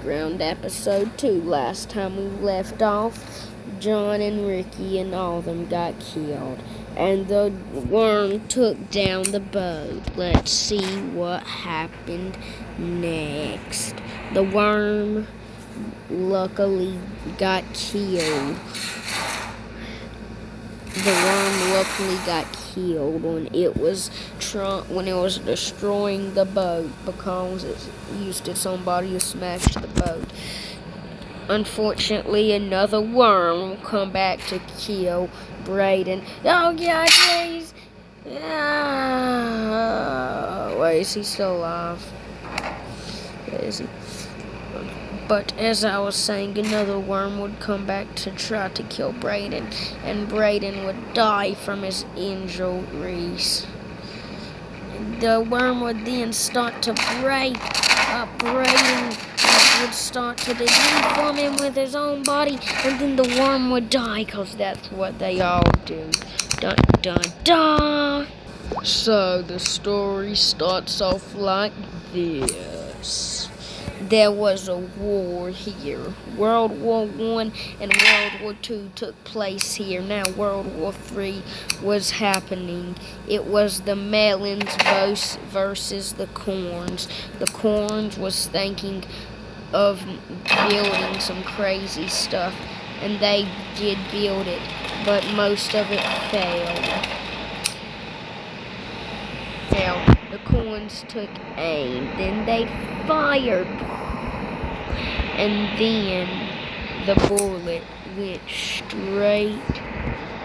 Ground episode 2. Last time we left off, John and Ricky and all of them got killed, and the worm took down the boat. Let's see what happened next. The worm luckily got killed. When it was destroying the boat because it used its own body to smash the boat. Unfortunately, another worm will come back to kill Brayden. Oh God, please! Wait, is he still alive? Where is he? But as I was saying, another worm would come back to try to kill Brayden, and Brayden would die from his injuries. The worm would then start to break up Brayden, would start to deform him with his own body, and then the worm would die, because that's what they all do. Dun dun dun! So the story starts off like this. There was a war here. World War I and World War II took place here. Now World War III was happening. It was the melons versus the corns. The corns was thinking of building some crazy stuff, and they did build it, but most of it failed. Now, the corns took aim, then they fired, and then the bullet went straight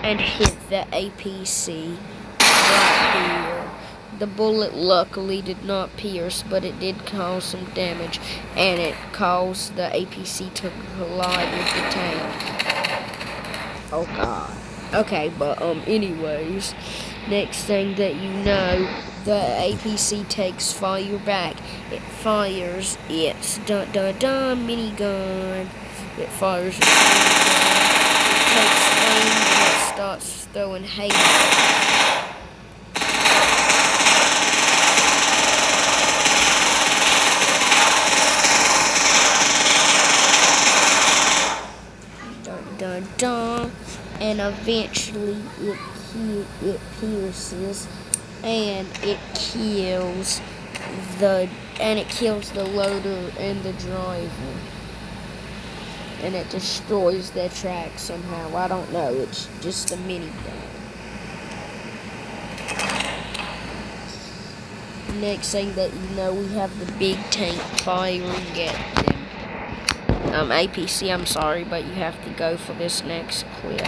and hit the APC right here. The bullet luckily did not pierce, but it did cause some damage, and it caused the APC to collide with the tank. Oh God. Okay, but anyways, next thing that you know, the APC takes fire back. It fires its minigun. It fires its minigun. It takes aim and it starts throwing hate. And eventually it pierces, and it kills the loader and the driver, and it destroys their track somehow. I don't know. It's just a minigun. Next thing that you know, we have the big tank firing at them. APC, I'm sorry, but you have to go for this next clip.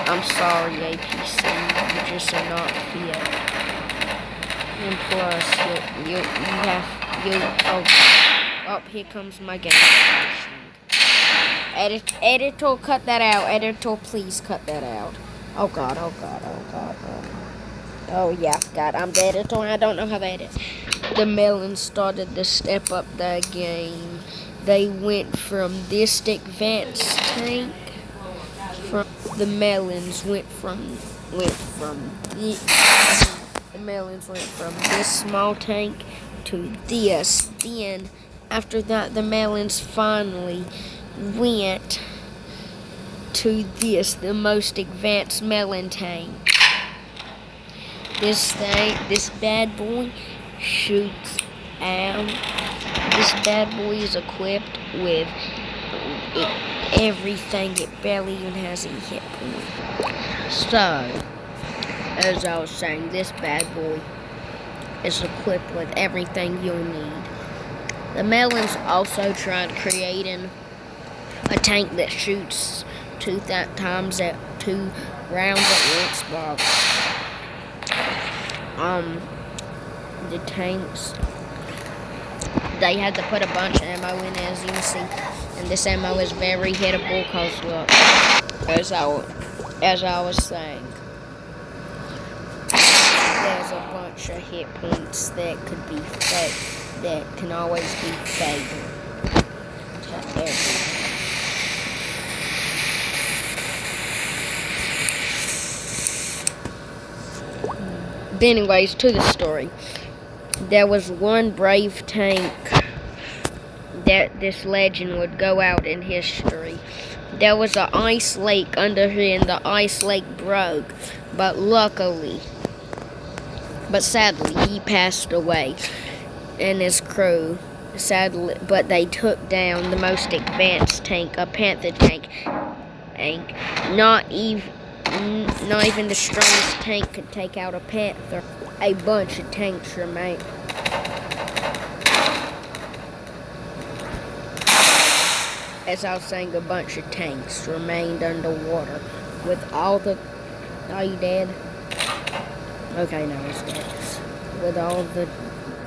I'm sorry, APC, you just are not fit. And plus, here comes my game. Editor, cut that out. Editor, please cut that out. Oh God. Oh yeah, God, I'm the editor, and I don't know how to edit. The melons started to step up the game. They went from this advanced tank. The melons went from this small tank to this. Then after that, the melons finally went to this, the most advanced melon tank. This bad boy shoots out. This bad boy is equipped with everything. It barely even has a hit point. So, as I was saying, this bad boy is equipped with everything you'll need. The melons also tried creating a tank that shoots 2 rounds at once. The tanks, they had to put a bunch of ammo in, as you can see, and this ammo is very hittable because look, as I was saying, there's a bunch of hit points that could be fake, that can always be fatal to everyone. But anyways, to the story. There was one brave tank that this legend would go out in history. There was an ice lake under here, and the ice lake broke. But sadly, he passed away, and his crew. Sadly, but they took down the most advanced tank, a Panther tank. Not even the strongest tank could take out a Panther. A bunch of tanks remained. As I was saying, a bunch of tanks remained underwater with all the... Are you dead? Okay, no, it's dead. With all the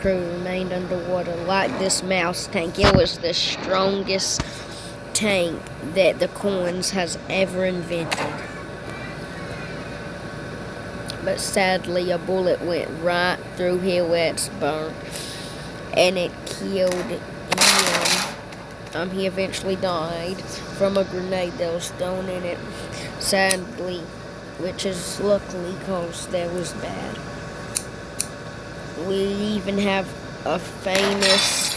crew remained underwater like this mouse tank. It was the strongest tank that the Coins has ever invented. But sadly, a bullet went right through here where it's burnt, and it killed him. He eventually died from a grenade that was thrown in it. Sadly, which is luckily because that was bad. We even have a famous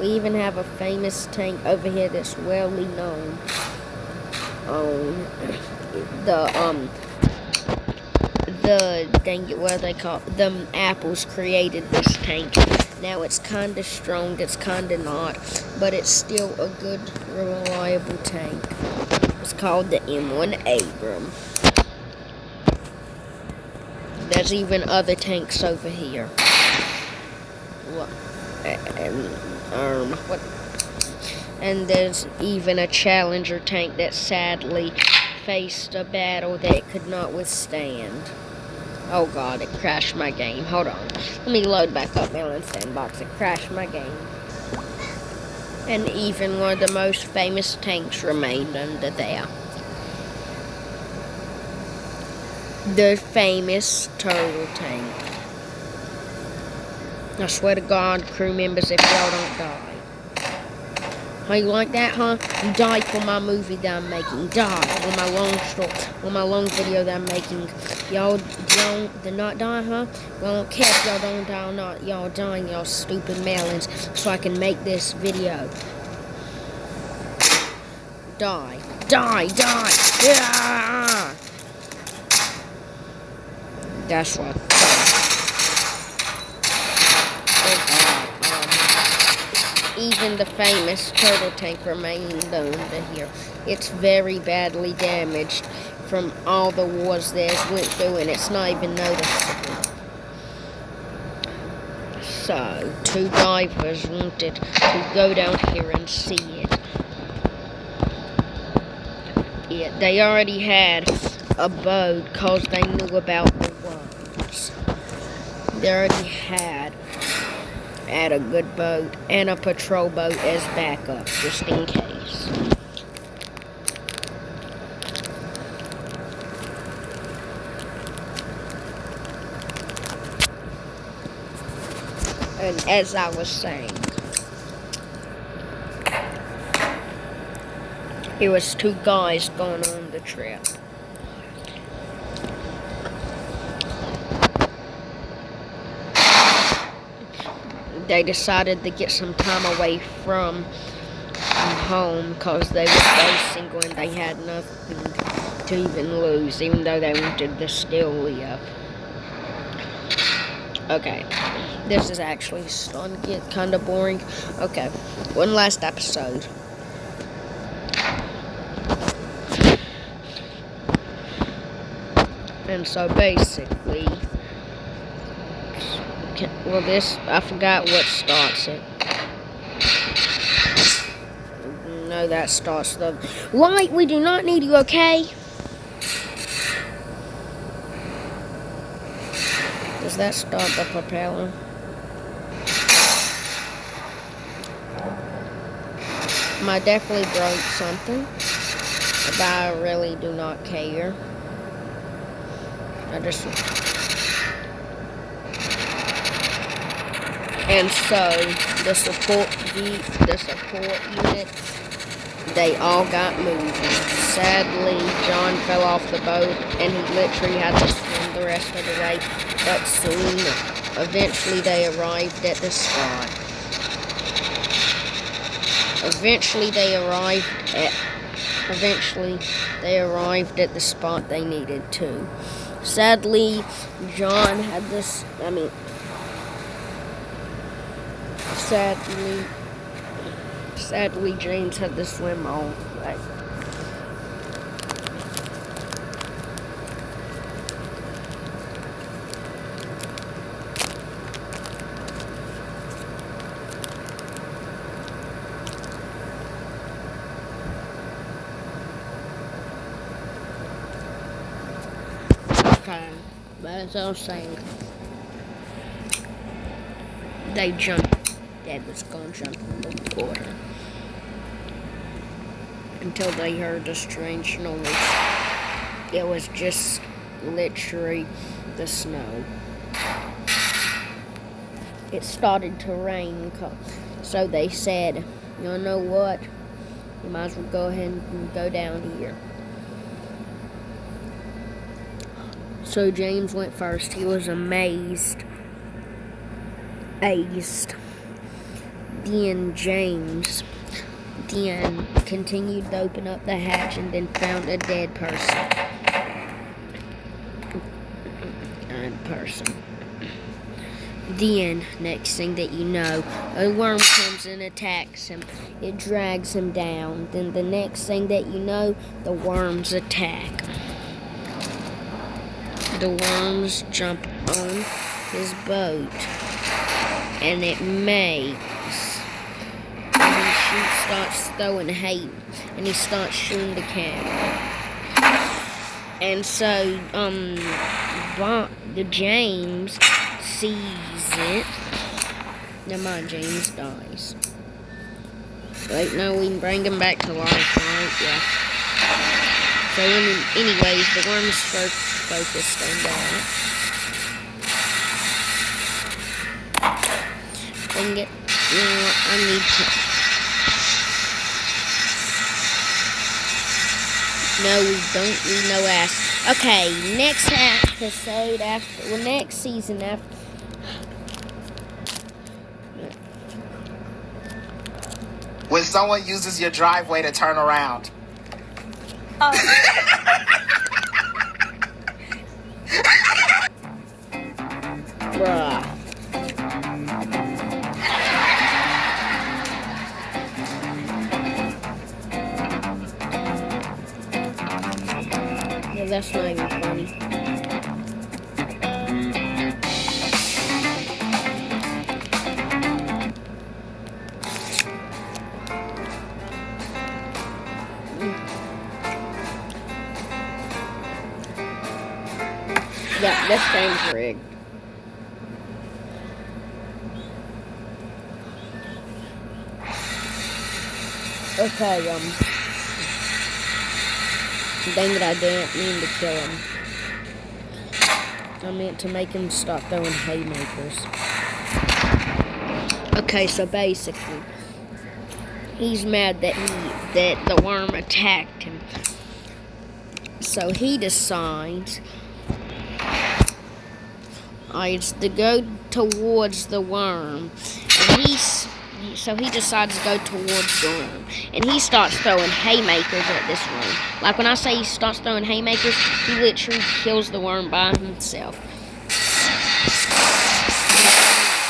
we even have a famous tank over here that's well known. The apples created this tank. Now it's kinda strong, it's kinda not, but it's still a good, reliable tank. It's called the M1 Abram. There's even other tanks over here. And there's even a Challenger tank that sadly faced a battle that it could not withstand. Oh god, it crashed my game. Hold on. Let me load back up Melon Sandbox. It crashed my game. And even one of the most famous tanks remained under there. The famous turtle tank. I swear to God, crew members, if y'all don't die. How you like that, huh? You died for my movie that I'm making. Die for my long video that I'm making. Y'all did not die, huh? Well, I don't care if y'all don't die or not. Y'all dying, y'all stupid melons, so I can make this video. Die. Die. Yeah! That's what. Even the famous turtle tank remained under here. It's very badly damaged from all the wars that it went through, and it's not even noticeable. So, 2 divers wanted to go down here and see it. Yeah, they already had a boat because they knew about the worms. They already had a good boat and a patrol boat as backup, just in case. And as I was saying, it was 2 guys going on the trip. They decided to get some time away from home because they were so single and they had nothing to even lose, even though they wanted to still live. Okay, this is actually starting to get kind of boring. Okay, one last episode. And so basically, well, I forgot what starts it. No, that starts the light. We do not need you, okay? Does that start the propeller? I definitely broke something, but I really do not care. And so the support unit, they all got moving. Sadly, John fell off the boat and he literally had to swim the rest of the way. But soon Eventually they arrived at the spot. Eventually they arrived at the spot they needed to. Sadly, John had this, sadly James had to swim all the way. Okay, but as I was saying, they jumped. Dad was going to jump in the water until they heard a strange noise. It was just literally the snow. It started to rain, so they said, "You know what? You might as well go ahead and go down here." So James went first. He was amazed. Then James continued to open up the hatch and then found a dead person. Then, next thing that you know, a worm comes and attacks him. It drags him down. Then the next thing that you know, the worms attack. The worms jump on his boat, and it makes. And he starts throwing hate, and he starts shooting the camera. And so, the James sees it. Never mind, James dies. Wait, no, we can bring him back to life, right? Yeah. So, anyways, the worms focused on that. And I need to. No, we don't need no ass. Okay, next episode next season after. When someone uses your driveway to turn around. Oh. Bruh. Yeah, that's not even funny. Yeah, this game's rigged. Okay, dang it, I didn't mean to kill him. I meant to make him stop throwing haymakers. Okay, so basically, he's mad that the worm attacked him. So he decides to go towards the worm, and so he decides to go towards the worm, and he starts throwing haymakers at this worm. Like when I say he starts throwing haymakers, he literally kills the worm by himself.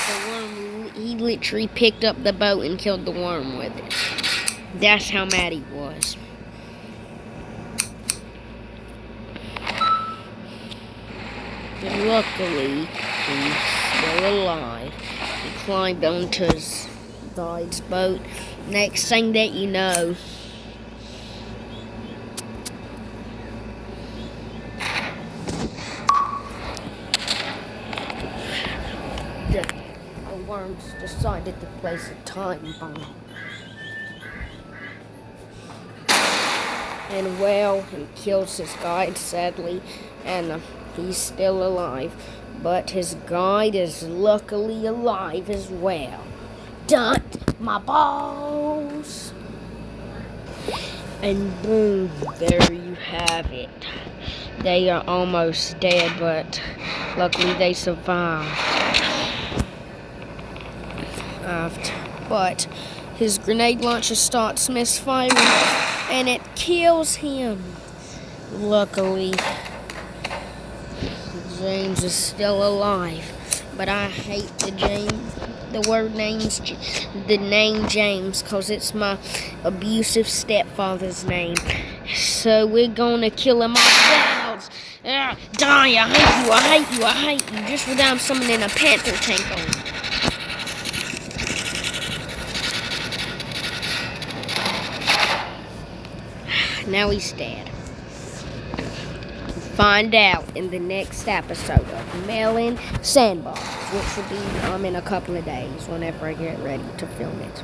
The worm, he literally picked up the boat and killed the worm with it. That's how mad he was. And luckily, he's still alive. He climbed onto his guide's boat. Next thing that you know, the worms decided to place a time bomb. And well, he kills his guide, sadly, and he's still alive. But his guide is luckily alive as well. Dun, my balls! And boom, there you have it. They are almost dead, but luckily they survived. but his grenade launcher starts misfiring, and it kills him. Luckily, James is still alive, but I hate the name James, because it's my abusive stepfather's name. So we're gonna kill him ourselves. Die! I hate you. Just without I'm summoning a panther tank on him. Now he's dead. Find out in the next episode of Melon Sandbox, which will be in a couple of days whenever I get ready to film it.